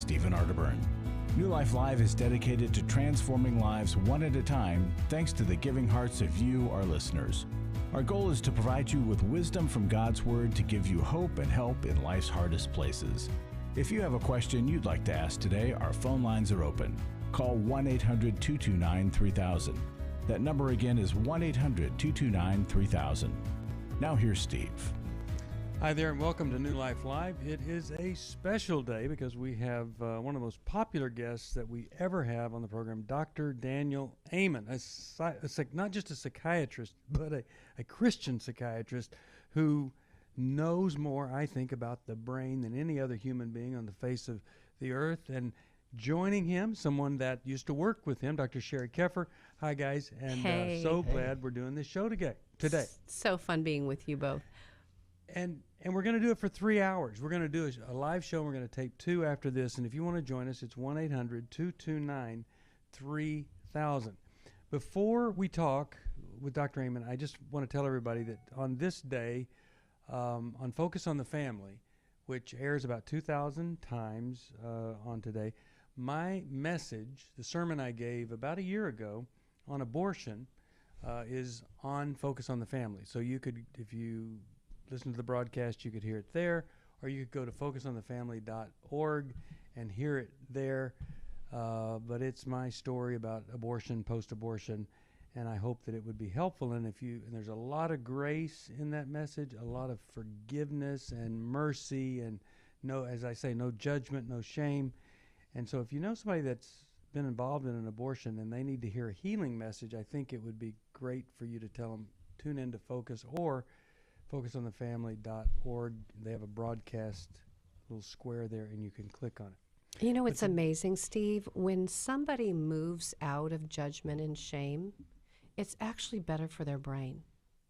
Stephen Arterburn. New Life Live is dedicated to transforming lives one at a time, thanks to the giving hearts of you, our listeners. Our goal is to provide you with wisdom from God's Word to give you hope and help in life's hardest places. If you have a question you'd like to ask today, our phone lines are open. Call 1-800-229-3000. That number again is 1-800-229-3000. Now here's Steve. Hi there and welcome to New Life Live. It is a special day because we have one of the most popular guests that we ever have on the program, Dr. Daniel Amen, not just a psychiatrist, but a Christian psychiatrist who knows more, I think, about the brain than any other human being on the face of the earth. And joining him, someone that used to work with him, Dr. Sheri Keffer. Hi, guys, and glad we're doing this show today. So fun being with you both. And we're going to do it for 3 hours. We're going to do a live show. We're going to tape 2 after this. And if you want to join us, it's 1-800-229-3000. Before we talk with Dr. Amen, I just want to tell everybody that on this day, on Focus on the Family, which airs about 2,000 times on today, my message, the sermon I gave about a year ago on abortion, is on Focus on the Family. So you could, if you listen to the broadcast, you could hear it there, or you could go to focusonthefamily.org and hear it there. But it's my story about abortion, post-abortion, and I hope that it would be helpful. And there's a lot of grace in that message, a lot of forgiveness and mercy, and as I say, no judgment, no shame. And so if you know somebody that's been involved in an abortion and they need to hear a healing message, I think it would be great for you to tell them, tune in to Focus or focusonthefamily.org. They have a broadcast little square there, and you can click on it. You know, it's amazing, Steve. When somebody moves out of judgment and shame, it's actually better for their brain.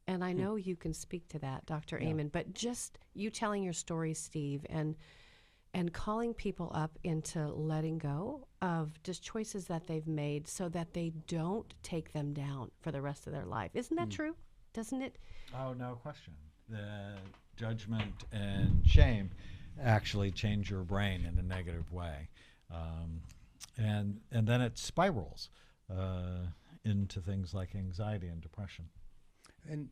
And I know you can speak to that, Dr. Amen, but just you telling your story, Steve, and calling people up into letting go of just choices that they've made so that they don't take them down for the rest of their life. Isn't that true? Doesn't it? Oh, no question. The judgment and shame actually change your brain in a negative way. And then it spirals into things like anxiety and depression. And,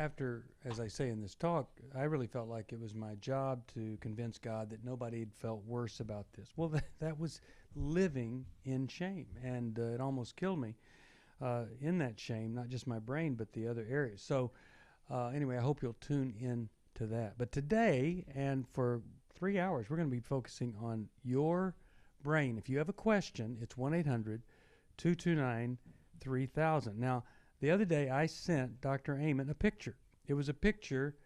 after, as I say in this talk, I really felt like it was my job to convince God that nobody had felt worse about this. Well, that was living in shame, and it almost killed me in that shame, not just my brain, but the other areas. So anyway, I hope you'll tune in to that. But today, and for 3 hours, we're going to be focusing on your brain. If you have a question, it's 1-800-229-3000. Now, the other day, I sent Dr. Amen a picture. It was a picture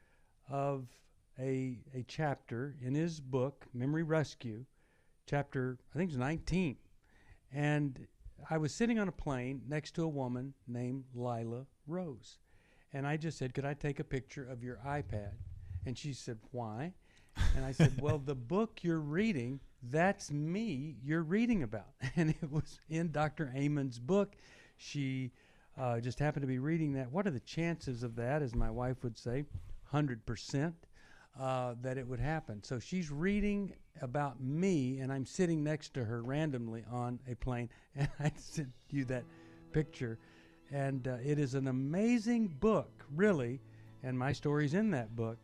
of a chapter in his book, Memory Rescue, chapter, I think it's 19. And I was sitting on a plane next to a woman named Lila Rose. And I just said, could I take a picture of your iPad? And she said, why? And I said, well, the book you're reading, that's me you're reading about. And it was in Dr. Amen's book. She just happened to be reading that. What are the chances of that, as my wife would say, 100%, that it would happen? So she's reading about me, and I'm sitting next to her randomly on a plane, and I sent you that picture. And it is an amazing book, really, and my story's in that book.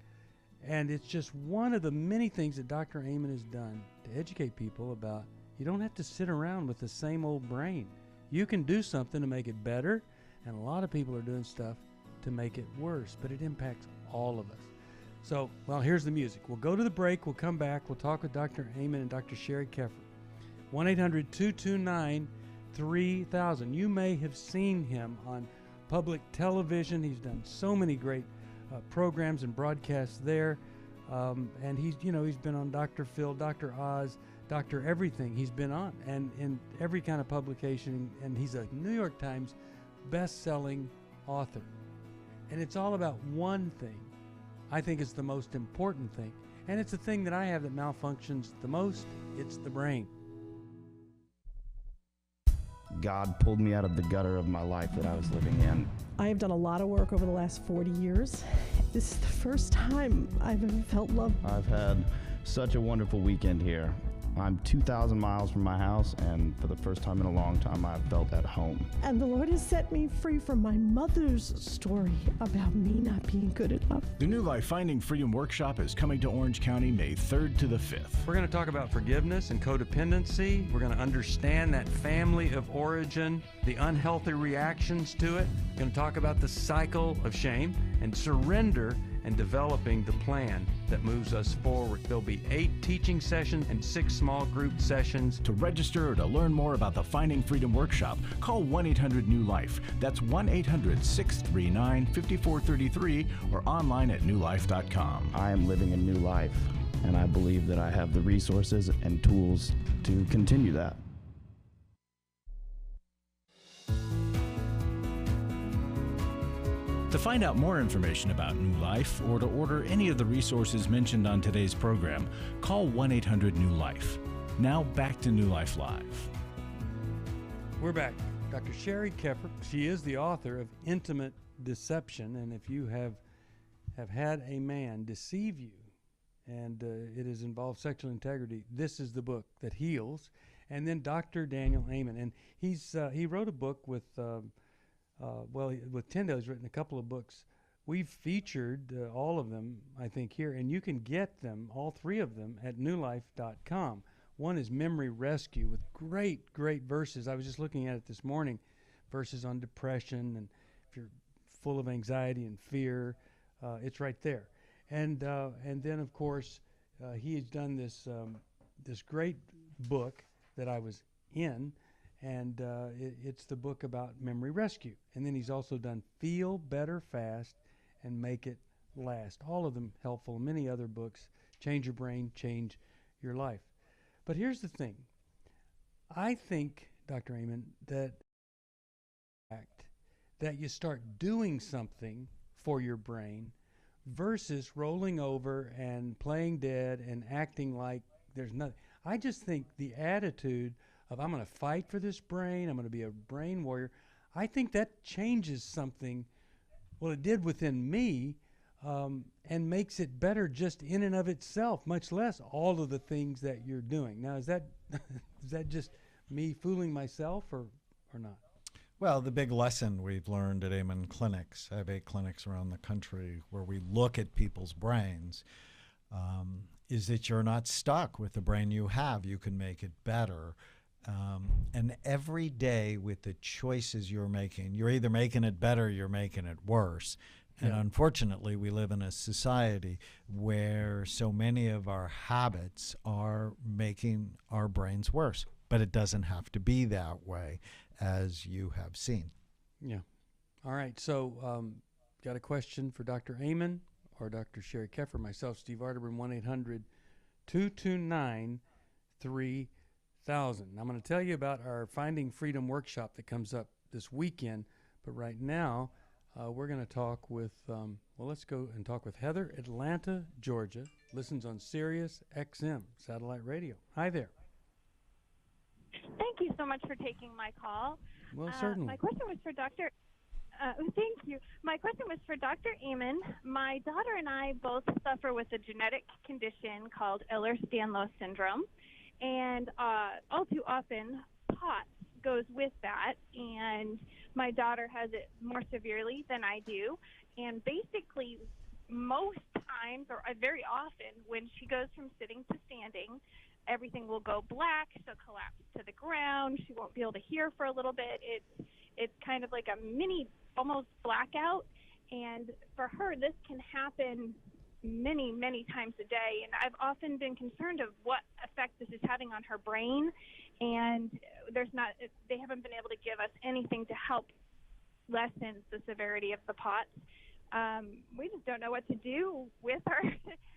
And it's just one of the many things that Dr. Amen has done to educate people about you don't have to sit around with the same old brain. You can do something to make it better, and a lot of people are doing stuff to make it worse, but it impacts all of us. So, well, here's the music. We'll go to the break. We'll come back. We'll talk with Dr. Amen and Dr. Sheri Keffer. 1-800-229-3000. You may have seen him on public television. He's done so many great programs and broadcasts there. And he's been on Dr. Phil, Dr. Oz, Dr. Everything he's been on, and in every kind of publication. And he's a New York Times best-selling author. And it's all about one thing. I think it's the most important thing. And it's the thing that I have that malfunctions the most. It's the brain. God pulled me out of the gutter of my life that I was living in. I have done a lot of work over the last 40 years. This is the first time I've ever felt love. I've had such a wonderful weekend here. I'm 2,000 miles from my house, and for the first time in a long time, I've felt at home. And the Lord has set me free from my mother's story about me not being good enough. The New Life Finding Freedom Workshop is coming to Orange County May 3rd to the 5th. We're going to talk about forgiveness and codependency. We're going to understand that family of origin, the unhealthy reactions to it. We're going to talk about the cycle of shame and surrender and developing the plan that moves us forward. There'll be 8 teaching sessions and 6 small group sessions. To register or to learn more about the Finding Freedom Workshop, call 1-800-NEW-LIFE. That's 1-800-639-5433 or online at newlife.com. I am living a new life, and I believe that I have the resources and tools to continue that. To find out more information about New Life or to order any of the resources mentioned on today's program, call 1-800-NEW-LIFE. Now back to New Life Live. We're back. Dr. Sheri Keffer, she is the author of Intimate Deception, and if you have had a man deceive you and it has involved sexual integrity, this is the book that heals. And then Dr. Daniel Amen, and he wrote a book with with Tyndale. He's written a couple of books. We've featured all of them, I think, here, and you can get them, all 3 of them, at newlife.com. One is Memory Rescue with great, great verses. I was just looking at it this morning, verses on depression, and if you're full of anxiety and fear, it's right there. And then, of course, he has done this great book that I was in, and it's the book about memory rescue. And then he's also done Feel Better Fast and Make It Last. All of them helpful. Many other books. Change Your Brain, Change Your Life. But here's the thing. I think, Dr. Amen, that you start doing something for your brain versus rolling over and playing dead and acting like there's nothing. I just think the attitude of I'm going to fight for this brain, I'm going to be a brain warrior, I think that changes something, well, it did within me, and makes it better just in and of itself, much less all of the things that you're doing. Now, is that just me fooling myself or not? Well, the big lesson we've learned at Amen Clinics, I have 8 clinics around the country where we look at people's brains, is that you're not stuck with the brain you have. You can make it better. And every day with the choices you're making, you're either making it better or you're making it worse. And unfortunately, we live in a society where so many of our habits are making our brains worse. But it doesn't have to be that way, as you have seen. Yeah. All right. So got a question for Dr. Amen or Dr. Sheri Keffer, myself, Steve Arterburn, 1-800-229-3000. I'm going to tell you about our Finding Freedom workshop that comes up this weekend. But right now, we're going to talk with, let's go and talk with Heather, Atlanta, Georgia. Listens on Sirius XM satellite radio. Hi there. Thank you so much for taking my call. Well, certainly. My question was for Dr. Thank you. My question was for Dr. Amen. My daughter and I both suffer with a genetic condition called Ehlers-Danlos syndrome. And all too often, POTS goes with that, and my daughter has it more severely than I do. And basically, most times, or very often, when she goes from sitting to standing, everything will go black. She'll collapse to the ground. She won't be able to hear for a little bit. It's kind of like a mini, almost blackout. And for her, this can happen many, many times a day, and I've often been concerned of what effect this is having on her brain, and they haven't been able to give us anything to help lessen the severity of the POTS. We just don't know what to do with her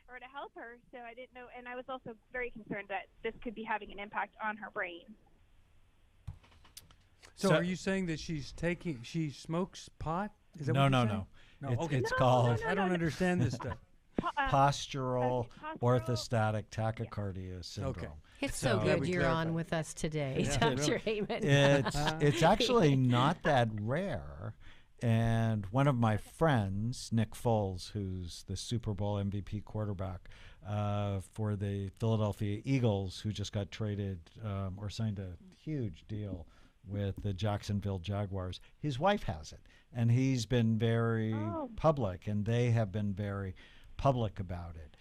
or to help her, so I didn't know, and I was also very concerned that this could be having an impact on her brain. So are you saying that she smokes pot? Is that No, what no, you're no. saying? Okay. It's called I don't understand this stuff. postural orthostatic tachycardia syndrome. Okay. It's so Glad good we you're clarified. on with us today, Yeah, Dr. Amen. It's actually not that rare. And one of my friends, Nick Foles, who's the Super Bowl MVP quarterback, for the Philadelphia Eagles, who just got traded or signed a huge deal with the Jacksonville Jaguars. His wife has it, and he's been very public, and they have been very public about it.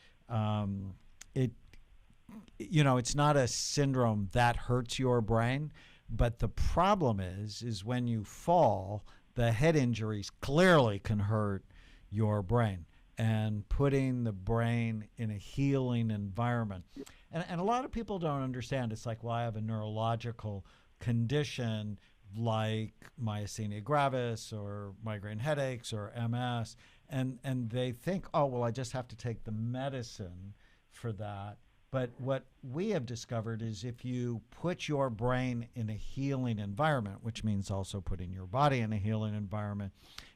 It's not a syndrome that hurts your brain, but the problem is when you fall, the head injuries clearly can hurt your brain. And putting the brain in a healing environment. And a lot of people don't understand. It's like, well, I have a neurological condition like myasthenia gravis or migraine headaches or MS. And they think, oh, well, I just have to take the medicine for that. But what we have discovered is if you put your brain in a healing environment, which means also putting your body in a healing environment,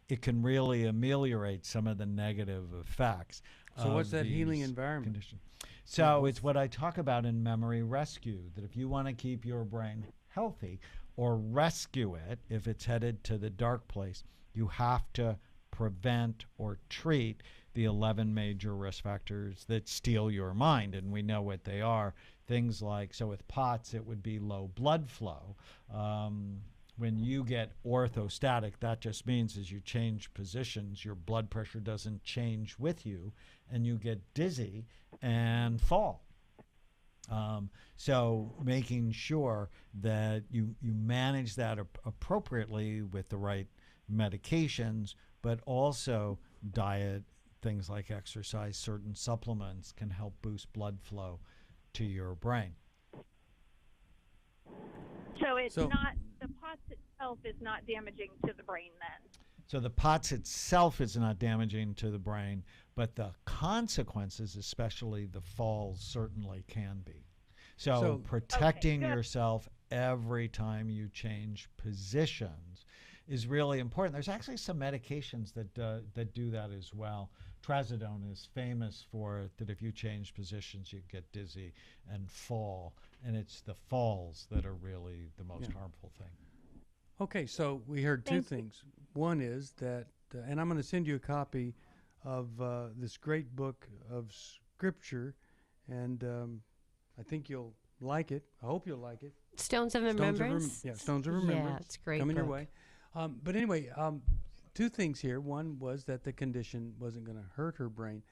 it can really ameliorate some of the negative effects. So what's that healing environment? Condition. So it's what I talk about in Memory Rescue, that if you want to keep your brain healthy or rescue it if it's headed to the dark place, you have to prevent or treat the 11 major risk factors that steal your mind, and we know what they are. Things like, so with POTS, it would be low blood flow. When you get orthostatic, that just means as you change positions, your blood pressure doesn't change with you, and you get dizzy and fall. So making sure that you manage that appropriately with the right medications, but also diet, things like exercise, certain supplements can help boost blood flow to your brain. So it's not, the POTS itself is not damaging to the brain then? So the POTS itself is not damaging to the brain, but the consequences, especially the falls, certainly can be. So protecting yourself every time you change positions is really important. There's actually some medications that do that as well. Trazodone is famous for it, that if you change positions, you get dizzy and fall. And it's the falls that are really the most harmful thing. Okay, so we heard two things. One is that, and I'm going to send you a copy of this great book of scripture, and I think you'll like it. I hope you'll like it. Stones of Remembrance? Stones of Remembrance. Yeah, it's a great coming book. your way. But anyway, two things here. One was that the condition wasn't going to hurt her brain,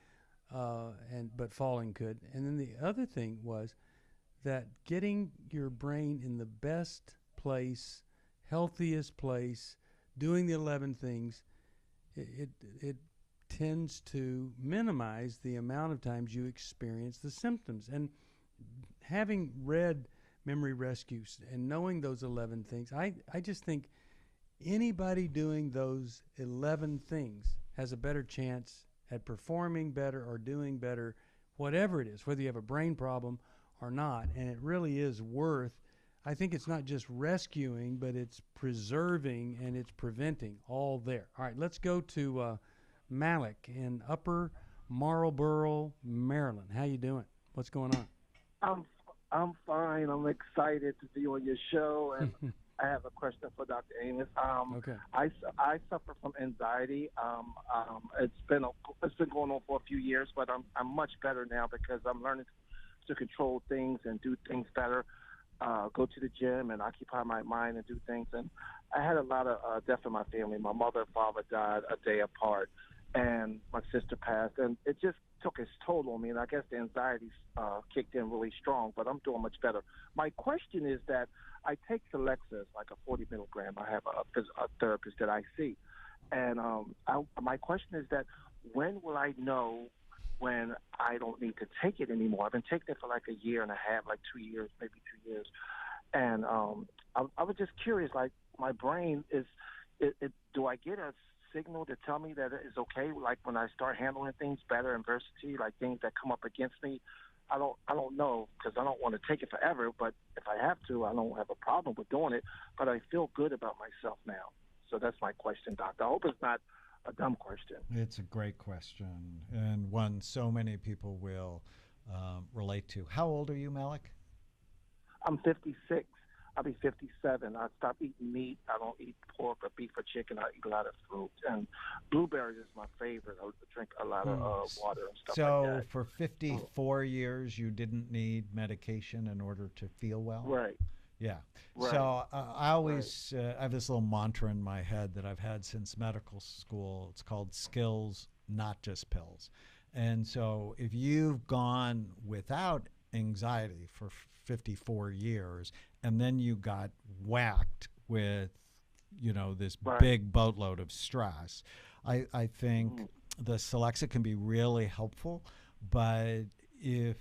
but falling could. And then the other thing was that getting your brain in the best place, healthiest place, doing the 11 things, it tends to minimize the amount of times you experience the symptoms. And having read Memory Rescues and knowing those 11 things, I just think anybody doing those 11 things has a better chance at performing better or doing better, whatever it is, whether you have a brain problem or not. And it really is worth, I think it's not just rescuing, but it's preserving and it's preventing, all there. All right, let's go to Malik in Upper Marlboro, Maryland. How you doing? What's going on? I'm fine. I'm excited to be on your show, and I have a question for Dr. Amos. Okay. I suffer from anxiety. It's been going on for a few years, but I'm much better now because I'm learning to control things and do things better. Go to the gym and occupy my mind and do things. And I had a lot of death in my family. My mother and father died a day apart, and my sister passed, and it just took its toll on me. And I guess the anxiety kicked in really strong, but I'm doing much better. My question is that I take Celexa, like a 40 milligram. I have a therapist that I see. And my question is that when will I know when I don't need to take it anymore? I've been taking it for like a year and a half, like 2 years, maybe 2 years. And I was just curious, like my brain do I get a signal to tell me that it's okay? Like when I start handling things better, adversity, like things that come up against me, I don't know, because I don't want to take it forever. But if I have to, I don't have a problem with doing it. But I feel good about myself now. So that's my question, doctor. I hope it's not a dumb question. It's a great question, and one so many people will relate to. How old are you, Malik? I'm 56. I'll be 57. I stopped eating meat. I don't eat pork or beef or chicken. I eat a lot of fruit. And blueberries is my favorite. I drink a lot of water and stuff like that. So for 54 years, you didn't need medication in order to feel well? Right. Yeah. Right. So I always I have this little mantra in my head that I've had since medical school. It's called skills, not just pills. And so if you've gone without anxiety for 54 years and then you got whacked with, this big boatload of stress, I think the Celexa can be really helpful. But if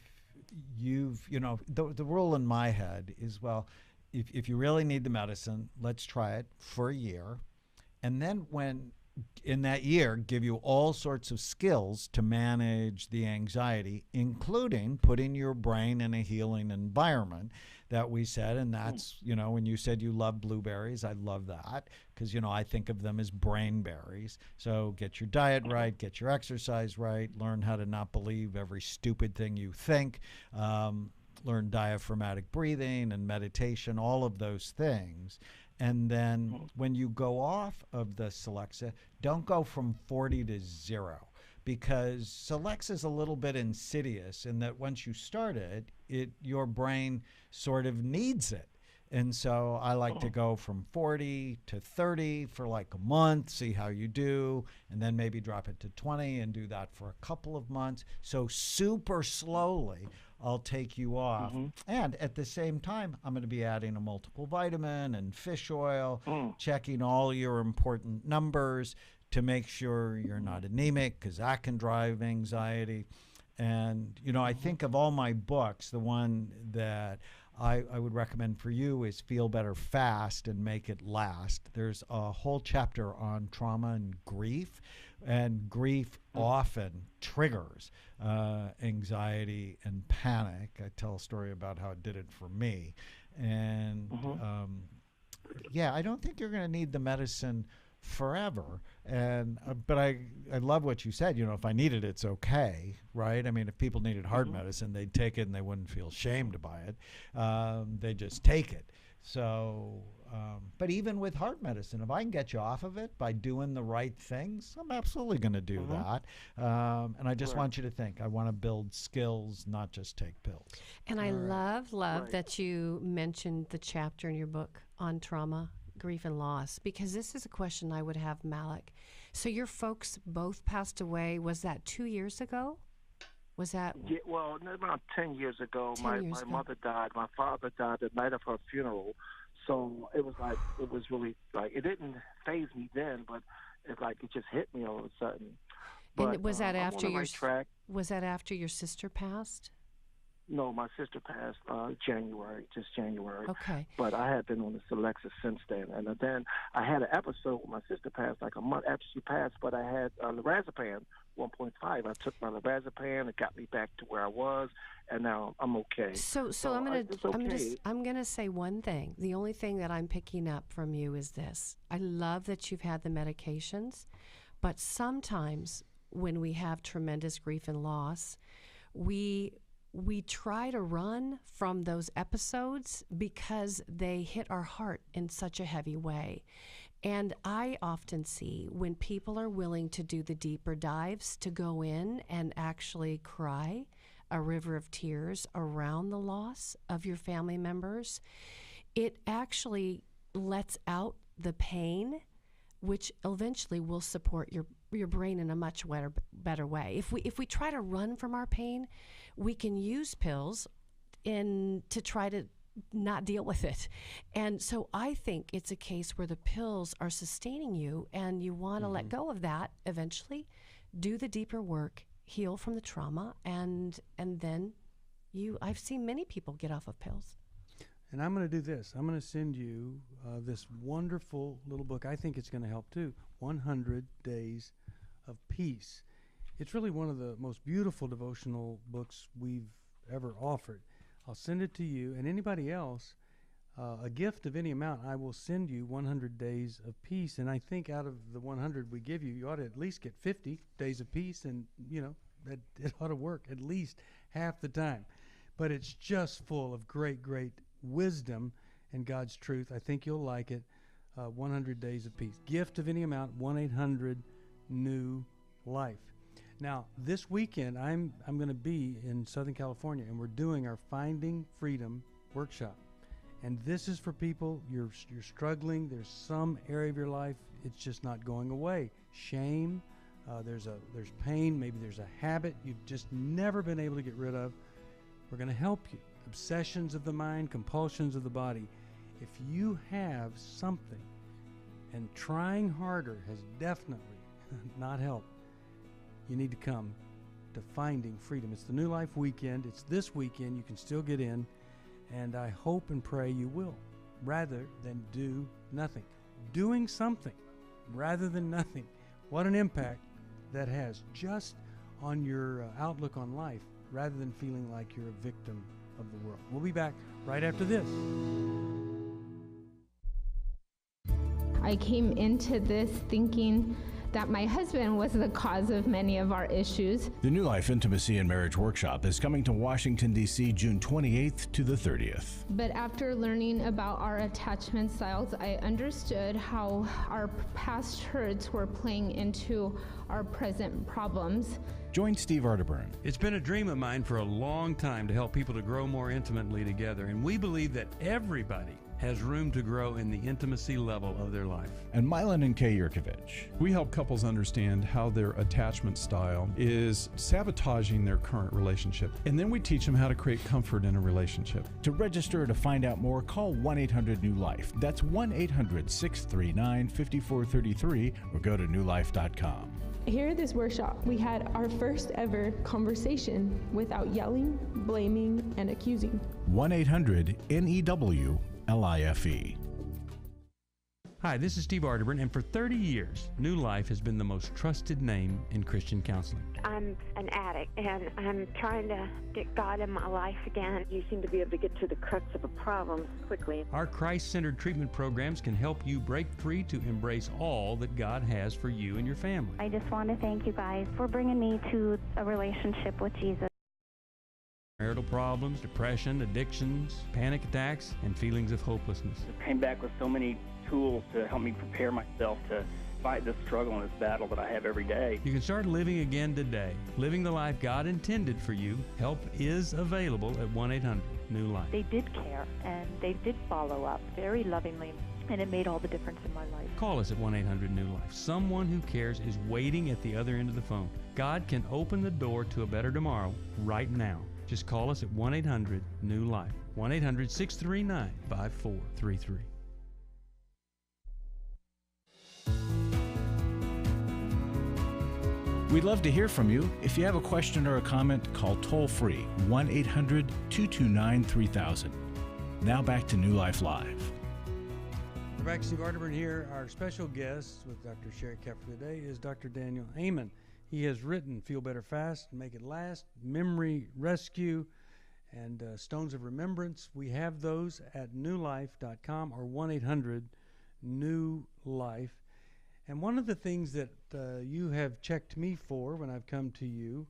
you've, the rule in my head is, well, if you really need the medicine, let's try it for a year. And then when in that year, give you all sorts of skills to manage the anxiety, including putting your brain in a healing environment that we said. And that's, when you said you love blueberries, I love that because, I think of them as brain berries. So get your diet right, get your exercise right, learn how to not believe every stupid thing you think, learn diaphragmatic breathing and meditation, all of those things. And then when you go off of the Celexa, don't go from 40 to 0 because Celexa is a little bit insidious in that once you start it, your brain sort of needs it. And so I like to go from 40 to 30 for like a month, see how you do, and then maybe drop it to 20 and do that for a couple of months. So super slowly, I'll take you off. And at the same time, I'm going to be adding a multiple vitamin and fish oil, checking all your important numbers to make sure you're not anemic because that can drive anxiety. And, I think of all my books, the one that I would recommend for you is Feel Better Fast and Make It Last. There's a whole chapter on trauma and grief grief often triggers anxiety and panic. I tell a story about how it did it for me. And I don't think you're going to need the medicine forever. And but I love what you said. If I need it, it's okay, right? I mean, if people needed heart medicine, they'd take it and they wouldn't feel shame to buy it. They just take it. So, but even with heart medicine, if I can get you off of it by doing the right things, I'm absolutely going to do that. And I just want you to think, I want to build skills, not just take pills. And I love that you mentioned the chapter in your book on trauma, grief, and loss, because this is a question I would have, Malik. So your folks both passed away. Was that 2 years ago? Was that? Yeah, well, about 10 years ago, my mother died. My father died the night of her funeral. So it was really like, it didn't faze me then, but it's like it just hit me all of a sudden. But, and was that after was that after your sister passed? No, my sister passed just January. Okay. But I had been on the Celexa since then. And then I had an episode when my sister passed, like a month after she passed, but I had lorazepam 1.5. I took my lorazepam. It got me back to where I was, and now I'm okay. So I'm gonna say one thing. The only thing that I'm picking up from you is this. I love that you've had the medications, but sometimes when we have tremendous grief and loss, we try to run from those episodes because they hit our heart in such a heavy way. And I often see when people are willing to do the deeper dives, to go in and actually cry a river of tears around the loss of your family members, it actually lets out the pain, which eventually will support your brain in a much better way. If we try to run from our pain, we can use pills to try to not deal with it. And so I think it's a case where the pills are sustaining you and you want to let go of that eventually, do the deeper work, heal from the trauma, and then I've seen many people get off of pills. And I'm going to do this. I'm going to send you this wonderful little book. I think it's going to help too. 100 Days of Peace. It's really one of the most beautiful devotional books we've ever offered. I'll send it to you and anybody else. A gift of any amount, I will send you 100 Days of Peace. And I think out of the 100 we give you, you ought to at least get 50 days of peace. And, that it ought to work at least half the time. But it's just full of great, great wisdom and God's truth. I think you'll like it. 100 Days of Peace. Gift of any amount, 1-800-NEW-LIFE. Now, this weekend, I'm going to be in Southern California, and we're doing our Finding Freedom workshop. And this is for people, you're struggling. There's some area of your life, it's just not going away. Shame, there's pain, maybe there's a habit you've just never been able to get rid of. We're going to help you. Obsessions of the mind, compulsions of the body. If you have something, and trying harder has definitely not helped, you need to come to Finding Freedom. It's the New Life weekend. It's this weekend. You can still get in, and I hope and pray you will, rather than do nothing. Doing something rather than nothing. What an impact that has just on your outlook on life, rather than feeling like you're a victim of the world. We'll be back right after this. I came into this thinking that my husband was the cause of many of our issues. The New Life Intimacy and Marriage Workshop is coming to Washington, D.C. June 28th to the 30th. But after learning about our attachment styles, I understood how our past hurts were playing into our present problems. Join Steve Arterburn. It's been a dream of mine for a long time to help people to grow more intimately together, and we believe that everybody has room to grow in the intimacy level of their life. And Milan and Kay Yurkovich. We help couples understand how their attachment style is sabotaging their current relationship, and then we teach them how to create comfort in a relationship. To register or to find out more, call 1-800-NEW-LIFE. That's 1-800-639-5433 or go to newlife.com. Here at this workshop, we had our first ever conversation without yelling, blaming, and accusing. 1-800-NEW-LIFE. Hi, this is Steve Arterburn, and for 30 years, New Life has been the most trusted name in Christian counseling. I'm an addict, and I'm trying to get God in my life again. You seem to be able to get to the crux of a problem quickly. Our Christ-centered treatment programs can help you break free to embrace all that God has for you and your family. I just want to thank you guys for bringing me to a relationship with Jesus. Marital problems, depression, addictions, panic attacks, and feelings of hopelessness. I came back with so many tools to help me prepare myself to fight this struggle and this battle that I have every day. You can start living again today, living the life God intended for you. Help is available at 1-800-NEW-LIFE. They did care, and they did follow up very lovingly, and it made all the difference in my life. Call us at 1-800-NEW-LIFE. Someone who cares is waiting at the other end of the phone. God can open the door to a better tomorrow right now. Just call us at 1-800-NEW-LIFE. 1-800-639-5433. We'd love to hear from you. If you have a question or a comment, call toll-free 1-800-229-3000. Now back to New Life Live. We're back. Steve Arterburn here. Our special guest with Dr. Sheri Keffer today is Dr. Daniel Amen. He has written Feel Better Fast, Make It Last, Memory Rescue, and Stones of Remembrance. We have those at newlife.com or 1-800-NEW-LIFE. And one of the things that you have checked me for when I've come to you,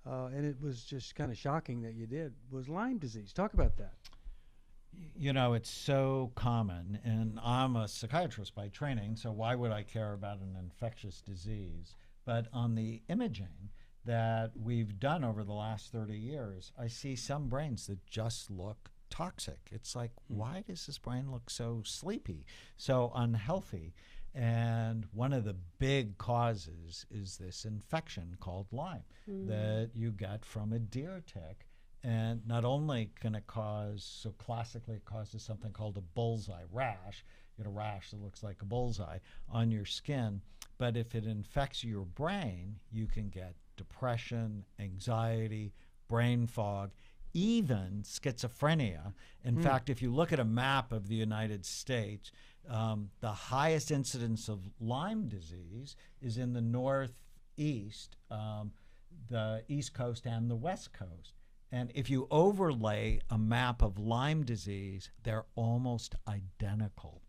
and it was just kind of shocking that you did, was Lyme disease. Talk about that. You know, it's so common, and I'm a psychiatrist by training, so why would I care about an infectious disease? But on the imaging that we've done over the last 30 years, I see some brains that just look toxic. It's like, why does this brain look so sleepy, so unhealthy? And one of the big causes is this infection called Lyme that you get from a deer tick. And not only can it cause, so classically it causes something called a bullseye rash, you get a rash that looks like a bullseye on your skin, but if it infects your brain, you can get depression, anxiety, brain fog, even schizophrenia. In fact, if you look at a map of the United States, the highest incidence of Lyme disease is in the Northeast, the East Coast and the West Coast. And if you overlay a map of Lyme disease, they're almost identical.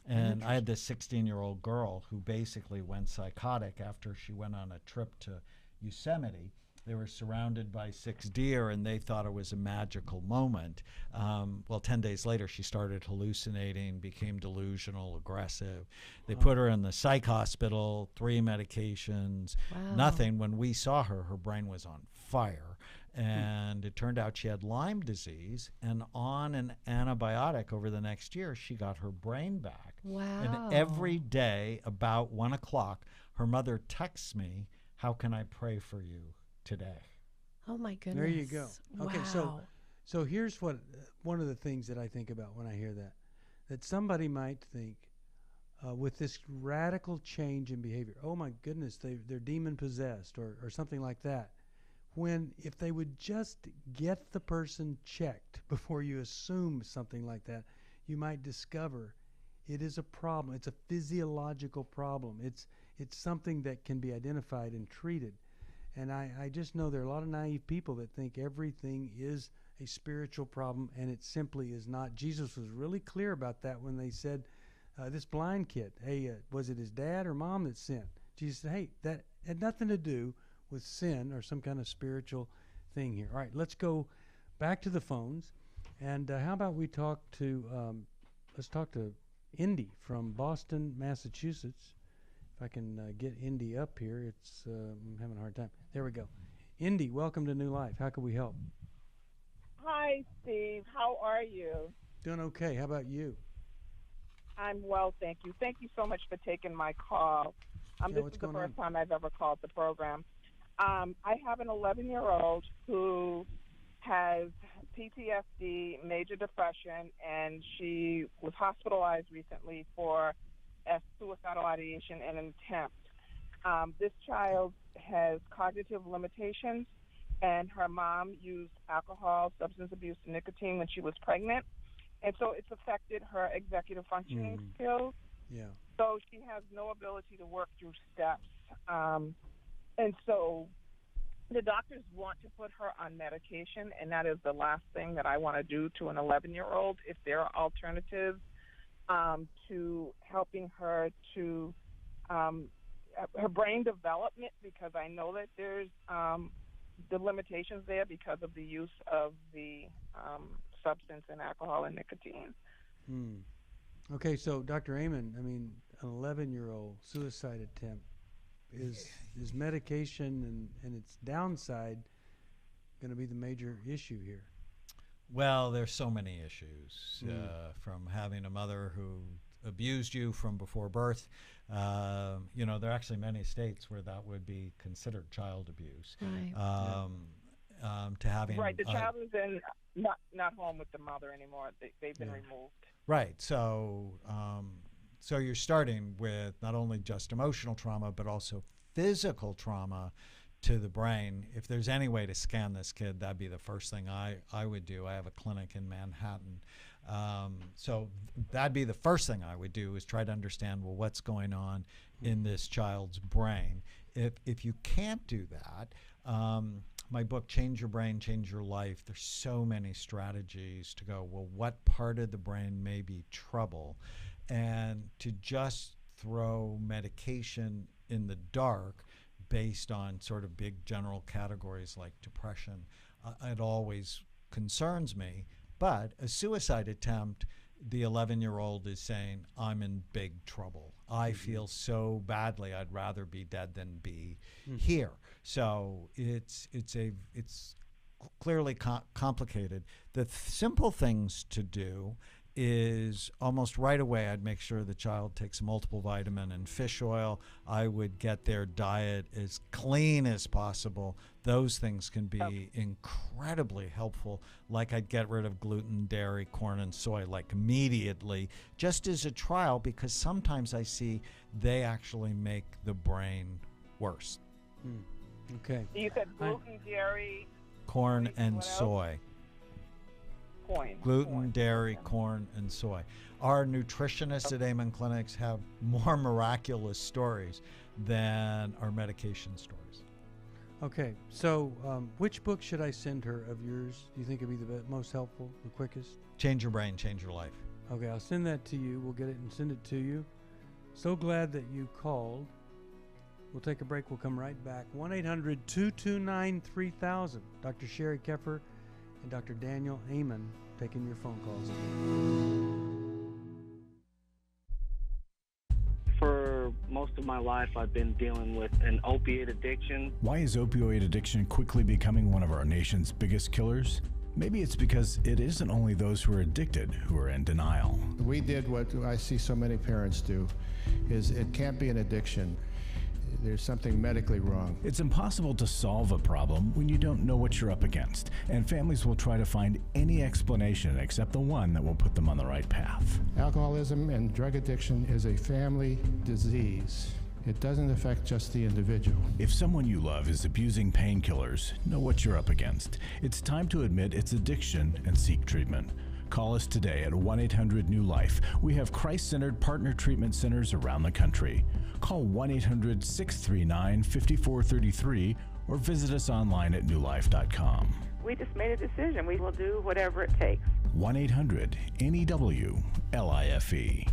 And I had this 16-year-old girl who basically went psychotic after she went on a trip to Yosemite. they were surrounded by 6 deer, and they thought it was a magical moment. Well, 10 days later, she started hallucinating, became delusional, aggressive. They put her in the psych hospital, 3 medications, nothing. When we saw her, her brain was on fire. And it turned out she had Lyme disease, and on an antibiotic over the next year, she got her brain back. Wow. And every day about 1 o'clock, her mother texts me, "How can I pray for you today?" Oh my goodness. There you go. Okay, Wow. so here's what one of the things that I think about when I hear that somebody might think with this radical change in behavior, oh my goodness, they're demon possessed or something like that. When if they would just get the person checked before you assume something like that, you might discover it is a problem. It's a physiological problem. It's something that can be identified and treated. And I just know there are a lot of naive people that think everything is a spiritual problem, and it simply is not. Jesus was really clear about that when they said, this blind kid, hey, was it his dad or mom that sinned? Jesus said, hey, that had nothing to do with sin or some kind of spiritual thing here. All right, let's go back to the phones. And how about we talk to, let's talk to Indy from Boston, Massachusetts. If I can get Indy up here, I'm having a hard time. There we go. Indy, welcome to New Life. How can we help? Hi, Steve. How are you? Doing okay. How about you? I'm well, thank you. Thank you so much for taking my call. This is the first time I've ever called the program. I have an 11-year-old who has PTSD, major depression, and she was hospitalized recently for a suicidal ideation and an attempt. This child has cognitive limitations, and her mom used alcohol, substance abuse, and nicotine when she was pregnant, and so it's affected her executive functioning skills. Yeah. So she has no ability to work through steps. And so the doctors want to put her on medication, and that is the last thing that I want to do to an 11-year-old. If there are alternatives to helping her to her brain development, because I know that there's the limitations there because of the use of the substance and alcohol and nicotine. Okay, so Dr. Amen, I mean, an 11-year-old suicide attempt, is medication and its downside going to be the major issue here? Well, there's so many issues, from having a mother who abused you from before birth. There are actually many states where that would be considered child abuse. Right. To having the child is not home with the mother anymore. They've been removed. Right. So you're starting with not only just emotional trauma, but also physical trauma to the brain. If there's any way to scan this kid, that'd be the first thing I would do. I have a clinic in Manhattan. So that'd be the first thing I would do, is try to understand, well, what's going on in this child's brain. If you can't do that, my book, Change Your Brain, Change Your Life, there's so many strategies to go, well, what part of the brain may be trouble? And to just throw medication in the dark based on sort of big general categories like depression, it always concerns me. But a suicide attempt, the 11-year-old is saying, I'm in big trouble. I feel so badly, I'd rather be dead than be here. So it's clearly complicated. The simple things to do is almost right away I'd make sure the child takes multiple vitamin and fish oil. I would get their diet as clean as possible. Those things can be incredibly helpful. Like I'd get rid of gluten, dairy, corn, and soy like immediately, just as a trial, because sometimes I see they actually make the brain worse. Okay. You said gluten, dairy, corn, and soy. Gluten, corn. dairy, corn, and soy. Our nutritionists at Amen Clinics have more miraculous stories than our medication stories. Okay, so which book should I send her of yours? Do you think it'd be the most helpful, the quickest? Change Your Brain, Change Your Life. Okay, I'll send that to you. We'll get it and send it to you. So glad that you called. We'll take a break. We'll come right back. 1-800-229-3000. Dr. Sheri Keffer and Dr. Daniel Amen taking your phone calls. For most of my life, I've been dealing with an opiate addiction. Why is opioid addiction quickly becoming one of our nation's biggest killers? Maybe it's because it isn't only those who are addicted who are in denial. We did what I see so many parents do, is it can't be an addiction. There's something medically wrong. It's impossible to solve a problem when you don't know what you're up against, and families will try to find any explanation except the one that will put them on the right path. Alcoholism and drug addiction is a family disease. It doesn't affect just the individual. If someone you love is abusing painkillers, know what you're up against. It's time to admit it's addiction and seek treatment. Call us today at 1-800-NEW-LIFE. We have Christ-centered partner treatment centers around the country. Call 1-800-639-5433 or visit us online at newlife.com. We just made a decision. We will do whatever it takes. 1-800-NEW-LIFE.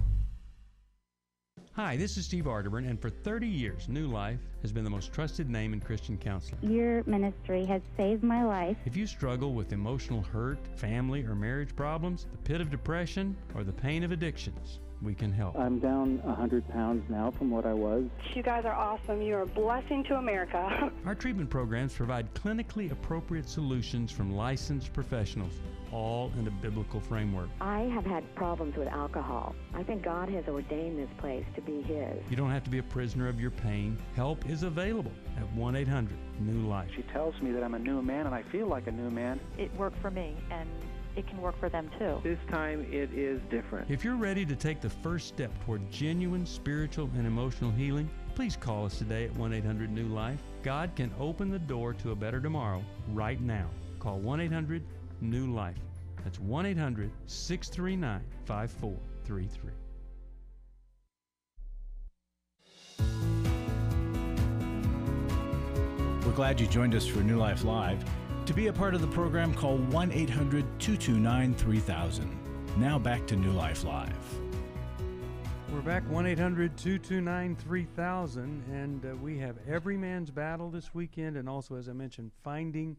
Hi, this is Steve Arterburn, and for 30 years, New Life has been the most trusted name in Christian counseling. Your ministry has saved my life. If you struggle with emotional hurt, family or marriage problems, the pit of depression, or the pain of addictions, we can help. I'm down 100 pounds now from what I was. You guys are awesome. You're a blessing to America. Our treatment programs provide clinically appropriate solutions from licensed professionals, all in a biblical framework. I have had problems with alcohol. I think God has ordained this place to be His. You don't have to be a prisoner of your pain. Help is available at 1-800-NEW-LIFE. She tells me that I'm a new man, and I feel like a new man. It worked for me, and it can work for them too. This time it is different. If you're ready to take the first step toward genuine spiritual and emotional healing, please call us today at 1-800-NEW-LIFE. God can open the door to a better tomorrow right now. Call 1-800-NEW-LIFE. That's 1-800-639-5433. We're glad you joined us for New Life Live. To be a part of the program, call 1-800-229-3000. Now back to New Life Live. We're back, 1-800-229-3000, and we have Every Man's Battle this weekend, and also, as I mentioned, Finding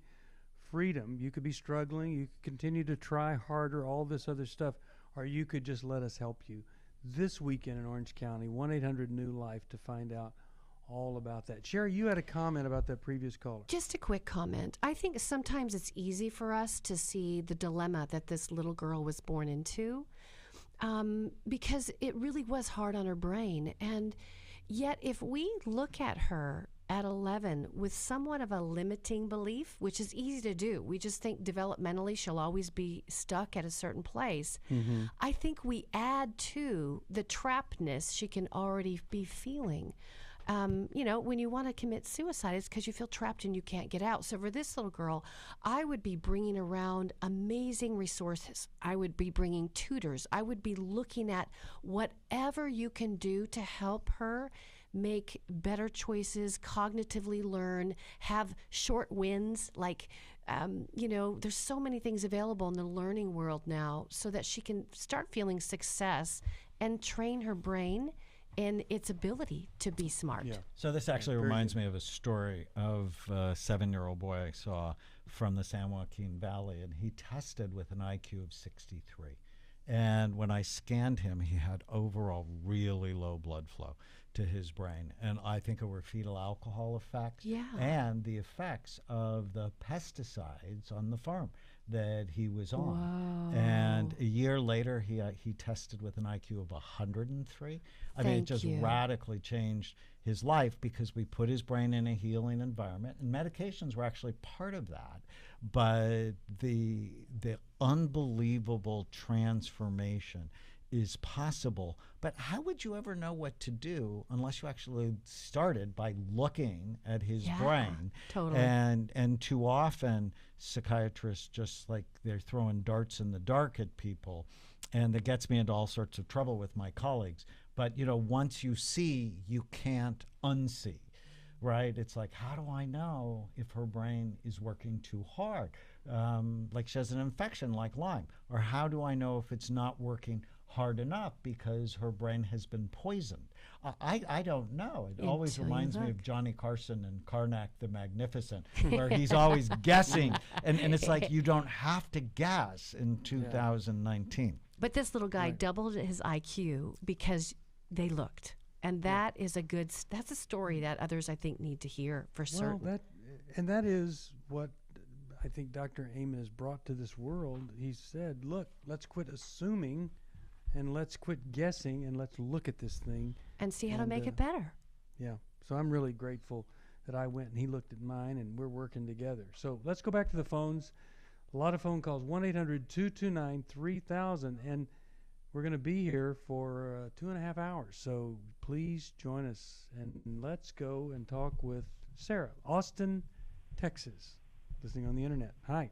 Freedom. You could be struggling, you could continue to try harder, all this other stuff, or you could just let us help you. This weekend in Orange County, 1-800-NEW-LIFE to find out all about that. Sheri, you had a comment about that previous caller. Just a quick comment. I think sometimes it's easy for us to see the dilemma that this little girl was born into, because it really was hard on her brain. And yet if we look at her at 11 with somewhat of a limiting belief, which is easy to do, we just think developmentally she'll always be stuck at a certain place. Mm-hmm. I think we add to the trappedness she can already be feeling. You know, when you want to commit suicide, it's because you feel trapped and you can't get out. So for this little girl, I would be bringing around amazing resources. I would be bringing tutors. I would be looking at whatever you can do to help her make better choices, cognitively learn, have short wins. Like, you know, there's so many things available in the learning world now so that she can start feeling success and train her brain and its ability to be smart. Yeah. So this actually reminds me of a story of a 7-year-old boy I saw from the San Joaquin Valley, and he tested with an IQ of 63. And when I scanned him, he had overall really low blood flow to his brain. And I think it were fetal alcohol effects and the effects of the pesticides on the farm that he was on. Whoa. And a year later, he tested with an IQ of 103. I mean, it just radically changed his life because we put his brain in a healing environment, and medications were actually part of that. But the unbelievable transformation is possible. But how would you ever know what to do unless you actually started by looking at his brain? Totally. And too often psychiatrists just like they're throwing darts in the dark at people, and that gets me into all sorts of trouble with my colleagues. But you know, once you see, you can't unsee. Right? It's like, how do I know if her brain is working too hard? Like she has an infection like Lyme. Or how do I know if it's not working hard enough because her brain has been poisoned. I don't know. It always Until you reminds me look. of Johnny Carson and Karnak the Magnificent, where he's always guessing. And it's like you don't have to guess in 2019. But this little guy doubled his IQ because they looked. And that is that's a story that others, I think, need to hear for certain. Well, that is what I think Dr. Amen has brought to this world. He said, look, let's quit assuming and let's quit guessing and let's look at this thing. And see how to make it better. Yeah. So I'm really grateful that I went and he looked at mine and we're working together. So let's go back to the phones. A lot of phone calls, 1-800-229-3000. And we're going to be here for 2.5 hours. So please join us and let's go and talk with Sarah, Austin, Texas, listening on the internet. Hi.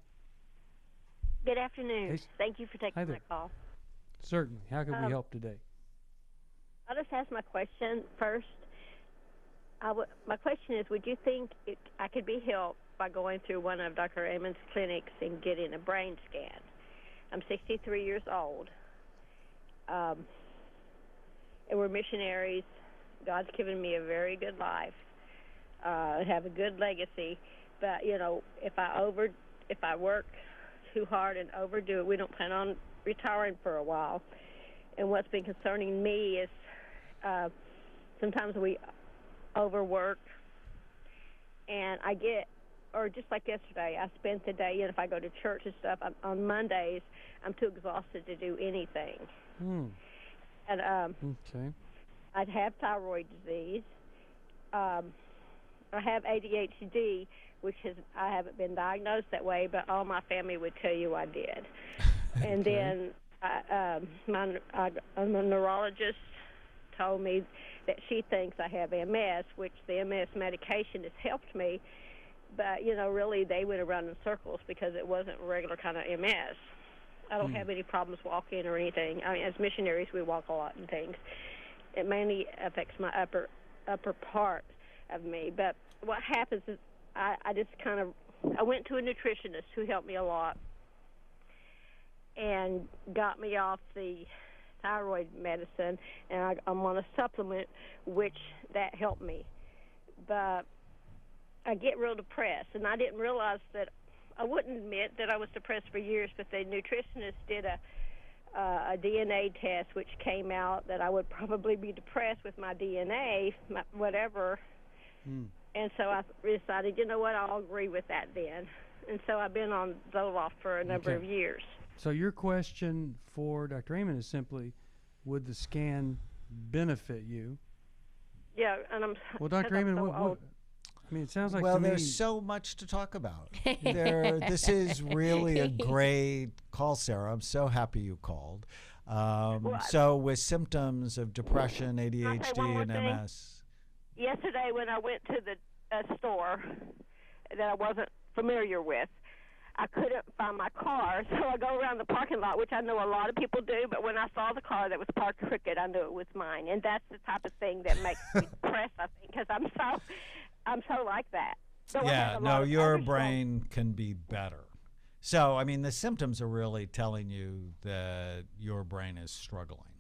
Good afternoon. Hey. Thank you for taking my call. Certainly. How can we help today? I'll just ask my question first. My question is, would you think I could be helped by going through one of Dr. Amen's clinics and getting a brain scan? I'm 63 years old. And we're missionaries. God's given me a very good life. I have a good legacy. But, you know, if I work too hard and overdo it, we don't plan on retiring for a while. And what's been concerning me is sometimes we overwork, and or just like yesterday, I spent the day, if I go to church and stuff, on Mondays, I'm too exhausted to do anything. And okay. I have thyroid disease. I have ADHD, which I haven't been diagnosed that way, but all my family would tell you I did. And then a neurologist told me that she thinks I have MS, which the MS medication has helped me. But, really they went around in circles because it wasn't regular kind of MS. I don't have any problems walking or anything. I mean, as missionaries, we walk a lot and things. It mainly affects my upper part of me. But what happens is I went to a nutritionist who helped me a lot and got me off the thyroid medicine, and I'm on a supplement, which that helped me. But I get real depressed, and I didn't realize that. I wouldn't admit that I was depressed for years, but the nutritionist did a DNA test, which came out that I would probably be depressed with my DNA, whatever. And so I decided, you know what, I'll agree with that then. And so I've been on Zoloft for a number of years. So your question for Dr. Amen is simply, would the scan benefit you? Yeah, and well, Dr. Amen, it sounds like to me, there's so much to talk about. This is really a great call, Sarah. I'm so happy you called. So with symptoms of depression, ADHD, and MS. Yesterday when I went to the store that I wasn't familiar with, I couldn't find my car, so I go around the parking lot, which I know a lot of people do, but when I saw the car that was parked crooked, I knew it was mine. And that's the type of thing that makes me depressed, I think, because I'm so like that. So your brain can be better. So, I mean, the symptoms are really telling you that your brain is struggling,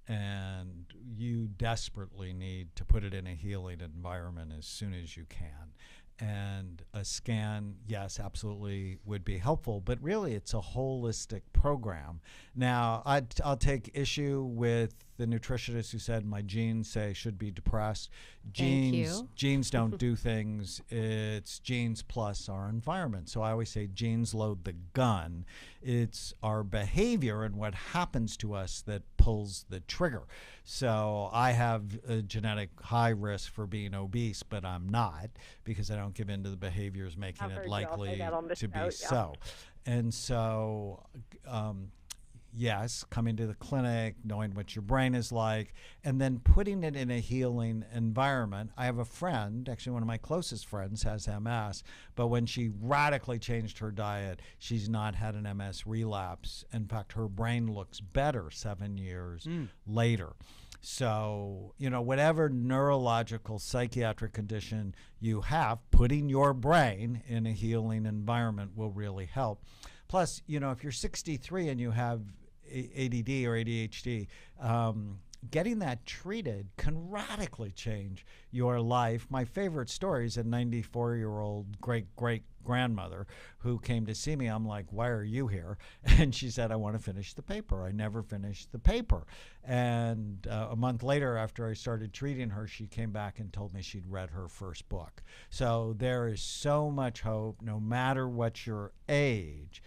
and you desperately need to put it in a healing environment as soon as you can. And a scan, yes, absolutely would be helpful, but really it's a holistic program. Now, I'll take issue with the nutritionist who said my genes say I should be depressed. Genes don't do things. It's genes plus our environment. So I always say genes load the gun. It's our behavior and what happens to us that pulls the trigger. So I have a genetic high risk for being obese, but I'm not, because I don't give in to the behaviors making it likely to be so. And so yes, coming to the clinic, knowing what your brain is like, and then putting it in a healing environment. I have a friend, actually one of my closest friends has MS, but when she radically changed her diet, she's not had an MS relapse. In fact, her brain looks better 7 years later. So, whatever neurological, psychiatric condition you have, putting your brain in a healing environment will really help. Plus, if you're 63 and you have ADD or ADHD, getting that treated can radically change your life. My favorite story is a 94-year-old great-great-grandmother who came to see me. I'm like, why are you here? And she said, I want to finish the paper. I never finished the paper. And a month later, after I started treating her, she came back and told me she'd read her first book. So there is so much hope, no matter what your age.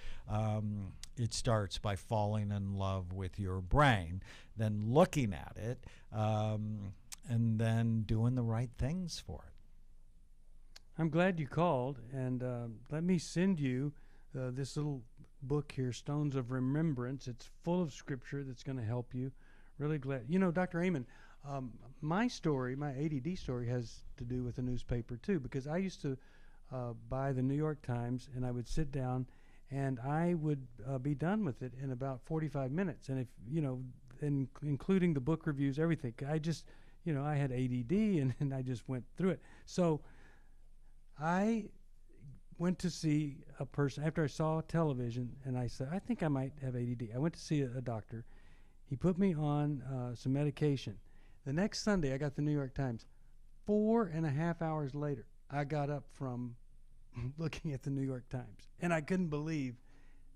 It starts by falling in love with your brain, then looking at it, and then doing the right things for it. I'm glad you called, and let me send you this little book here, Stones of Remembrance. It's full of scripture that's going to help you. Really glad. You know, Dr. Amen, my story, my ADD story, has to do with a newspaper too, because I used to buy the New York Times, and I would sit down and I would be done with it in about 45 minutes. And if, you know, including the book reviews, everything, I just, you know, I had ADD and I just went through it. So I went to see a person after I saw television, and I said, I think I might have ADD. I went to see a doctor. He put me on some medication. The next Sunday, I got the New York Times. 4.5 hours later, I got up from looking at the New York Times, and I couldn't believe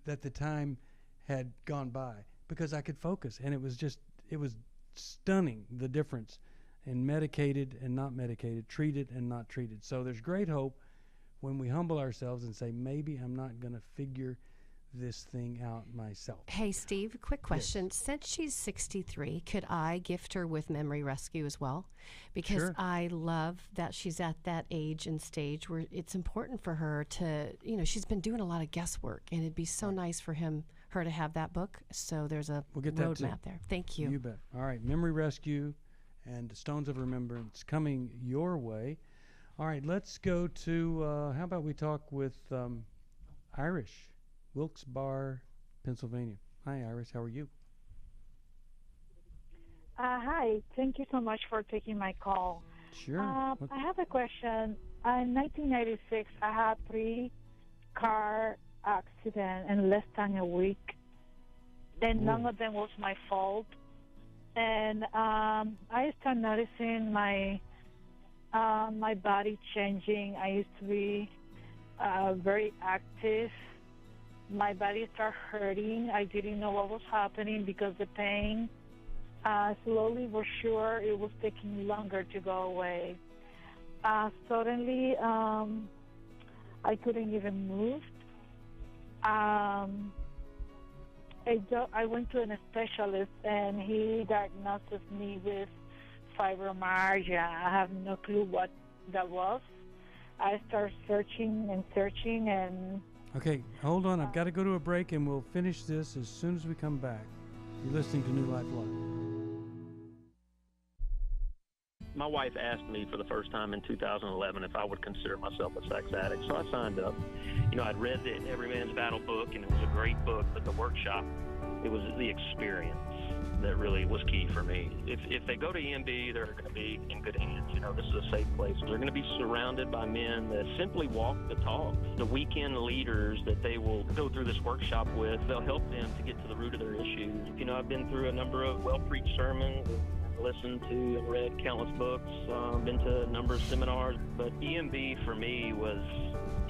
that the time had gone by, because I could focus, and it was stunning, the difference in medicated and not medicated, treated and not treated. So there's great hope when we humble ourselves and say, maybe I'm not going to figure this thing out myself. Hey, Steve, quick question. Yes. Since she's 63, could I gift her with Memory Rescue as well? Because sure. I love that she's at that age and stage where it's important for her to, you know, she's been doing a lot of guesswork, and it'd be so nice for her to have that book. So there's a roadmap there. Thank you. You bet. All right, Memory Rescue and Stones of Remembrance coming your way. All right, let's go to, how about we talk with Irish, Wilkes-Barre, Pennsylvania. Hi, Iris. How are you? Hi. Thank you so much for taking my call. Sure. I have a question. In 1996, I had 3 car accidents in less than a week. Then none of them was my fault. And I started noticing my body changing. I used to be very active. My body started hurting. I didn't know what was happening because the pain, slowly but sure, it was taking longer to go away. Suddenly, I couldn't even move. I went to a specialist, and he diagnosed me with fibromyalgia. I have no clue what that was. I started searching, and okay, hold on. I've got to go to a break, and we'll finish this as soon as we come back. You're listening to New Life Live. My wife asked me for the first time in 2011 if I would consider myself a sex addict, so I signed up. You know, I'd read the Every Man's Battle book, and it was a great book, but the workshop, it was the experience that really was key for me. If they go to EMB, they're going to be in good hands. You know, this is a safe place. They're going to be surrounded by men that simply walk the talk. The weekend leaders that they will go through this workshop with, they'll help them to get to the root of their issues. You know, I've been through a number of well-preached sermons, listened to and read countless books, been to a number of seminars, but EMB for me was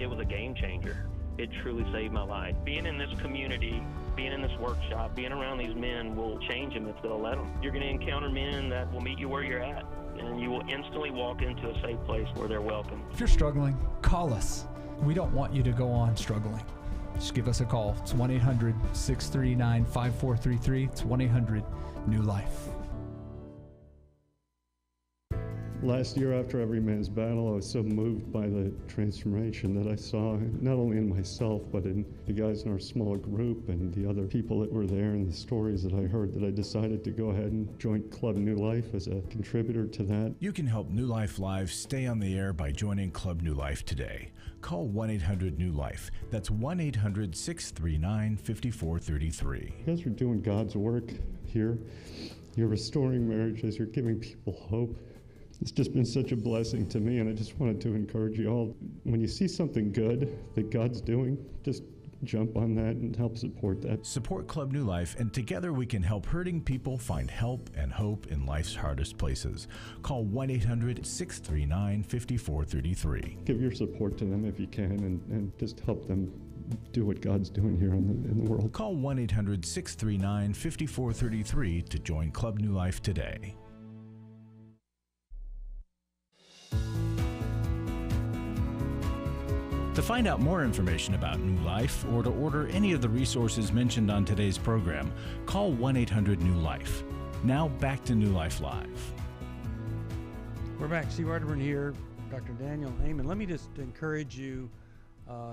a game changer. It truly saved my life. Being in this community, being in this workshop, being around these men will change them if they'll let them. You're going to encounter men that will meet you where you're at, and you will instantly walk into a safe place where they're welcome. If you're struggling, call us. We don't want you to go on struggling. Just give us a call. It's 1-800-639-5433. It's 1-800-NEW-LIFE. Last year, after Every Man's Battle, I was so moved by the transformation that I saw, not only in myself, but in the guys in our small group and the other people that were there and the stories that I heard, that I decided to go ahead and join Club New Life as a contributor to that. You can help New Life Live stay on the air by joining Club New Life today. Call 1-800-NEW-LIFE. That's 1-800-639-5433. You guys are doing God's work here. You're restoring marriages. You're giving people hope. It's just been such a blessing to me, and I just wanted to encourage you all. When you see something good that God's doing, just jump on that and help support that. Support Club New Life, and together we can help hurting people find help and hope in life's hardest places. Call 1-800-639-5433. Give your support to them if you can, and just help them do what God's doing here in the world. Call 1-800-639-5433 to join Club New Life today. To find out more information about New Life or to order any of the resources mentioned on today's program, call 1-800-NEW-LIFE. Now back to New Life Live. We're back. Steve Arterburn here, Dr. Daniel Amen. Let me just encourage you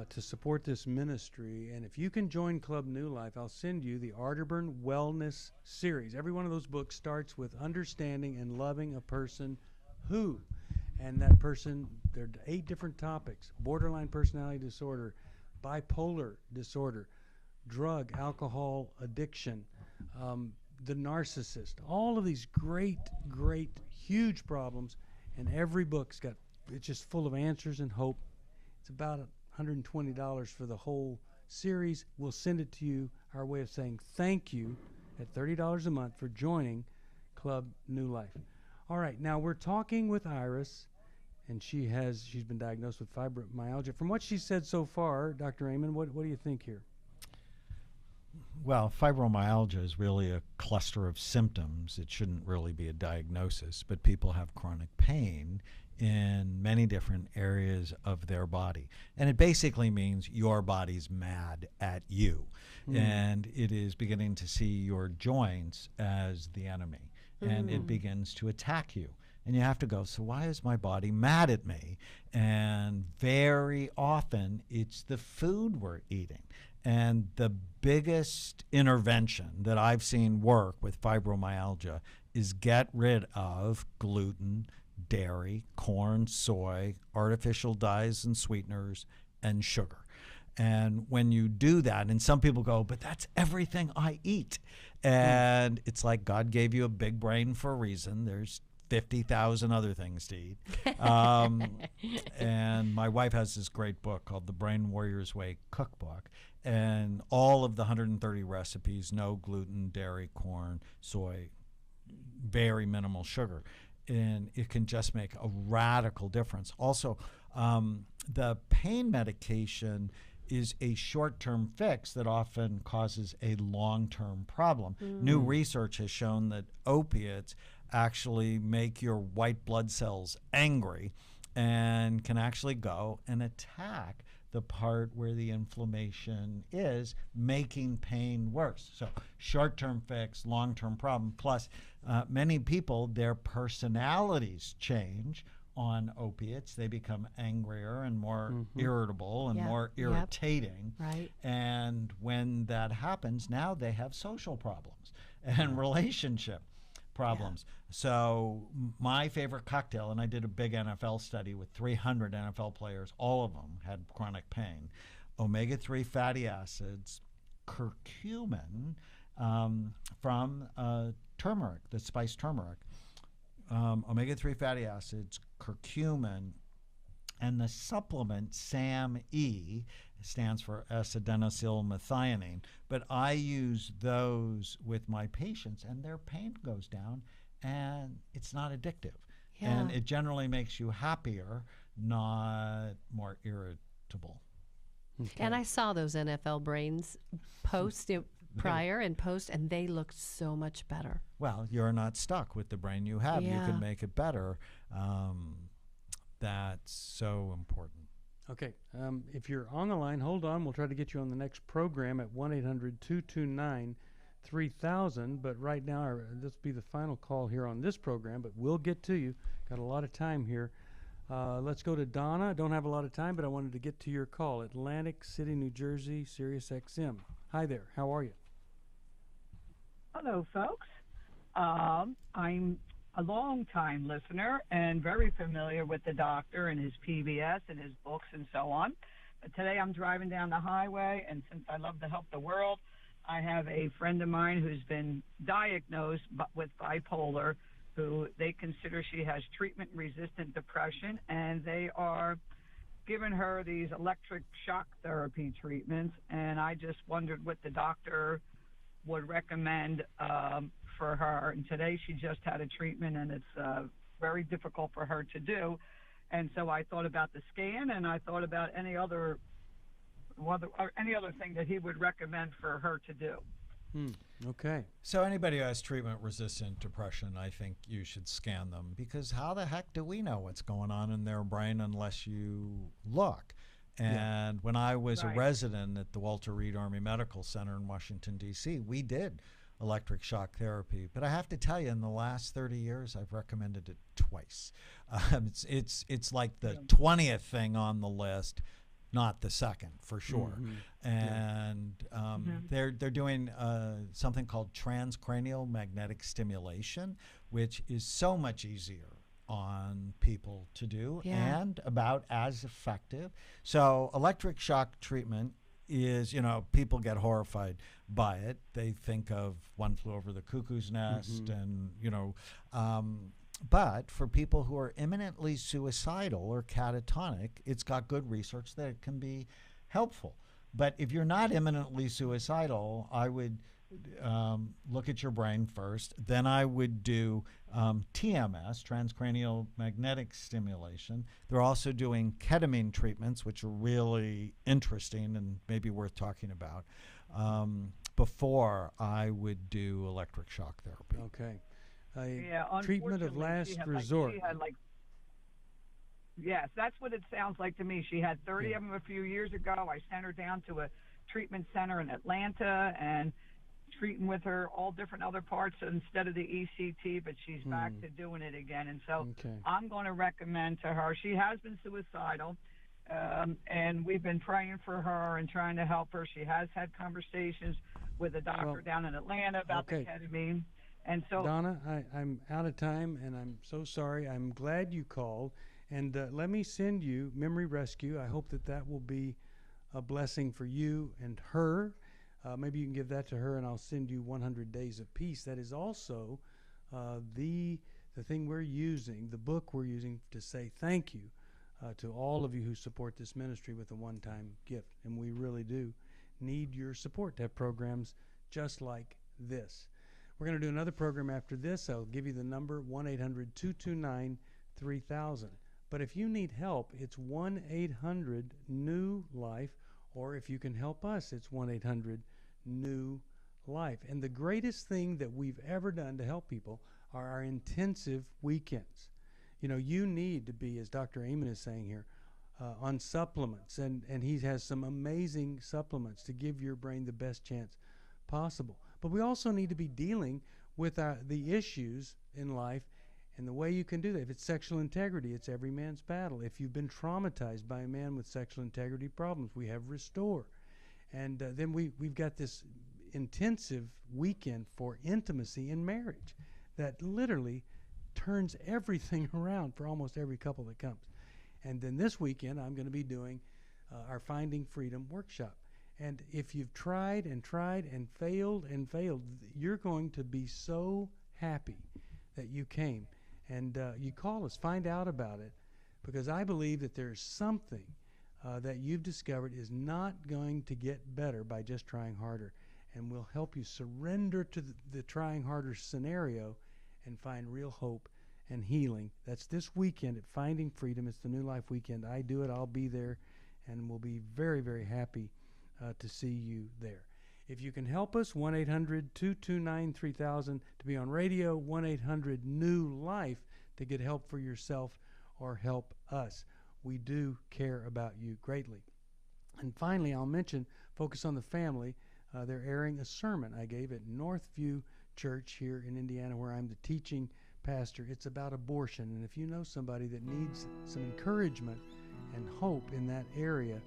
to support this ministry. And if you can join Club New Life, I'll send you the Arterburn Wellness Series. Every one of those books starts with understanding and loving a person who. And that person, there are 8 different topics: borderline personality disorder, bipolar disorder, drug, alcohol addiction, the narcissist, all of these great, huge problems. And every book's it's just full of answers and hope. It's about $120 for the whole series. We'll send it to you, our way of saying thank you, at $30 a month for joining Club New Life. All right, now we're talking with Iris, and she's been diagnosed with fibromyalgia. From what she said so far, Dr. Amen, what do you think here? Well, fibromyalgia is really a cluster of symptoms. It shouldn't really be a diagnosis, but people have chronic pain in many different areas of their body. And it basically means your body's mad at you. And it is beginning to see your joints as the enemy. And it begins to attack you. And you have to go, so why is my body mad at me? And very often it's the food we're eating. And the biggest intervention that I've seen work with fibromyalgia is get rid of gluten, dairy, corn, soy, artificial dyes and sweeteners, and sugar. And when you do that, and some people go, but that's everything I eat. And it's like God gave you a big brain for a reason. There's 50,000 other things to eat. And my wife has this great book called The Brain Warrior's Way Cookbook. And all of the 130 recipes, no gluten, dairy, corn, soy, very minimal sugar. And it can just make a radical difference. Also, the pain medication is a short-term fix that often causes a long-term problem. New research has shown that opiates actually make your white blood cells angry and can actually go and attack the part where the inflammation is, making pain worse. So short-term fix, long-term problem. Plus, many people, their personalities change on opiates. They become angrier and more irritable and more irritating. Right. And when that happens, now they have social problems and relationship problems. So my favorite cocktail, and I did a big NFL study with 300 NFL players, all of them had chronic pain. Omega-3 fatty acids, curcumin from turmeric, the spice turmeric, omega-3 fatty acids, curcumin, and the supplement SAM-E, stands for S-adenosylmethionine. But I use those with my patients, and their pain goes down, and it's not addictive. And it generally makes you happier, not more irritable. And I saw those NFL brains post prior and post, and they looked so much better. Well, you're not stuck with the brain you have. You can make it better. That's so important. Okay. If you're on the line, hold on. We'll try to get you on the next program at 1-800-229-3000. But right now, this will be the final call here on this program, but we'll get to you. Got a lot of time here. Let's go to Donna. I don't have a lot of time, but I wanted to get to your call. Atlantic City, New Jersey, Sirius XM. Hi there. How are you? Hello, folks. I'm a long-time listener and very familiar with the doctor and his PBS and his books and so on. But today I'm driving down the highway, and since I love to help the world, I have a friend of mine who's been diagnosed with bipolar, who they consider she has treatment-resistant depression, and they are given her these electric shock therapy treatments, and I just wondered what the doctor would recommend for her. And today she just had a treatment, and it's very difficult for her to do. And so I thought about the scan, and I thought about any other thing that he would recommend for her to do. Okay. So anybody who has treatment-resistant depression, I think you should scan them, because how the heck do we know what's going on in their brain unless you look? And when I was a resident at the Walter Reed Army Medical Center in Washington, D.C., we did electric shock therapy. But I have to tell you, in the last 30 years, I've recommended it twice. It's like the 20th thing on the list, not the second, for sure. And they're doing something called transcranial magnetic stimulation, which is so much easier on people to do and about as effective. So electric shock treatment is, people get horrified by it. They think of One Flew Over the Cuckoo's Nest and, but for people who are imminently suicidal or catatonic, it's got good research that it can be helpful. But if you're not imminently suicidal, I would look at your brain first. Then I would do TMS, transcranial magnetic stimulation. They're also doing ketamine treatments, which are really interesting and maybe worth talking about, before I would do electric shock therapy. Okay. Treatment of last resort. Yes, that's what it sounds like to me. She had 30 of them a few years ago. I sent her down to a treatment center in Atlanta and treating with her all different other parts instead of the ECT, but she's back to doing it again. And so I'm going to recommend to her, she has been suicidal, and we've been praying for her and trying to help her. She has had conversations with a doctor down in Atlanta about the ketamine. And so, Donna, I'm out of time, and I'm so sorry. I'm glad you called. And let me send you Memory Rescue. I hope that will be a blessing for you and her. Maybe you can give that to her, and I'll send you 100 Days of Peace. That is also the thing we're using, the book we're using to say thank you to all of you who support this ministry with a one-time gift. And we really do need your support to have programs just like this. We're going to do another program after this. I'll give you the number, 1-800-229-3000. But if you need help, it's 1-800-NEW-LIFE, or if you can help us, it's 1-800-NEW-LIFE. And the greatest thing that we've ever done to help people are our intensive weekends. You need to be, as Dr. Amen is saying here, on supplements. And he has some amazing supplements to give your brain the best chance possible. But we also need to be dealing with the issues in life, and the way you can do that. If it's sexual integrity, it's every man's battle. If you've been traumatized by a man with sexual integrity problems, we have Restore. And then we've got this intensive weekend for intimacy in marriage that literally turns everything around for almost every couple that comes. And then this weekend, I'm going to be doing our Finding Freedom workshop. And if you've tried and failed, you're going to be so happy that you came. And you call us, find out about it, because I believe that there's something that you've discovered is not going to get better by just trying harder. And we'll help you surrender to the trying harder scenario and find real hope and healing. That's this weekend at Finding Freedom. It's the New Life Weekend. I do it. I'll be there, and we'll be very, very happy to see you there. If you can help us, 1-800-229-3000 to be on radio, 1-800-NEW-LIFE to get help for yourself or help us. We do care about you greatly. And finally, I'll mention Focus on the Family. They're airing a sermon I gave at Northview Church here in Indiana, where I'm the teaching pastor. It's about abortion. And if you know somebody that needs some encouragement and hope in that area,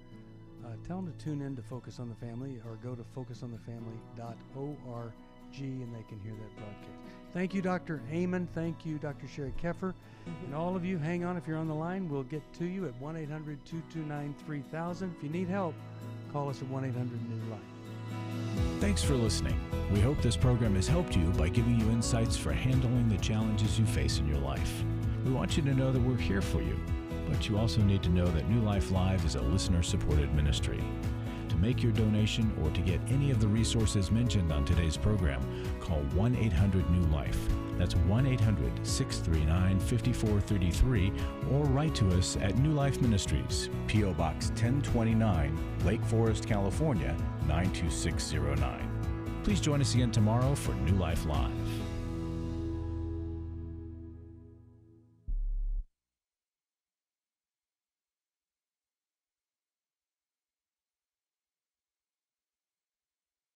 tell them to tune in to Focus on the Family, or go to focusonthefamily.org and they can hear that broadcast. Thank you, Dr. Amen. Thank you, Dr. Sheri Keffer. And all of you, hang on if you're on the line. We'll get to you at 1-800-229-3000. If you need help, call us at 1-800-NEW-LIFE. Thanks for listening. We hope this program has helped you by giving you insights for handling the challenges you face in your life. We want you to know that we're here for you. But you also need to know that New Life Live is a listener-supported ministry. To make your donation or to get any of the resources mentioned on today's program, call 1-800-NEW-LIFE. That's 1-800-639-5433, or write to us at New Life Ministries, P.O. Box 1029, Lake Forest, California, 92609. Please join us again tomorrow for New Life Live.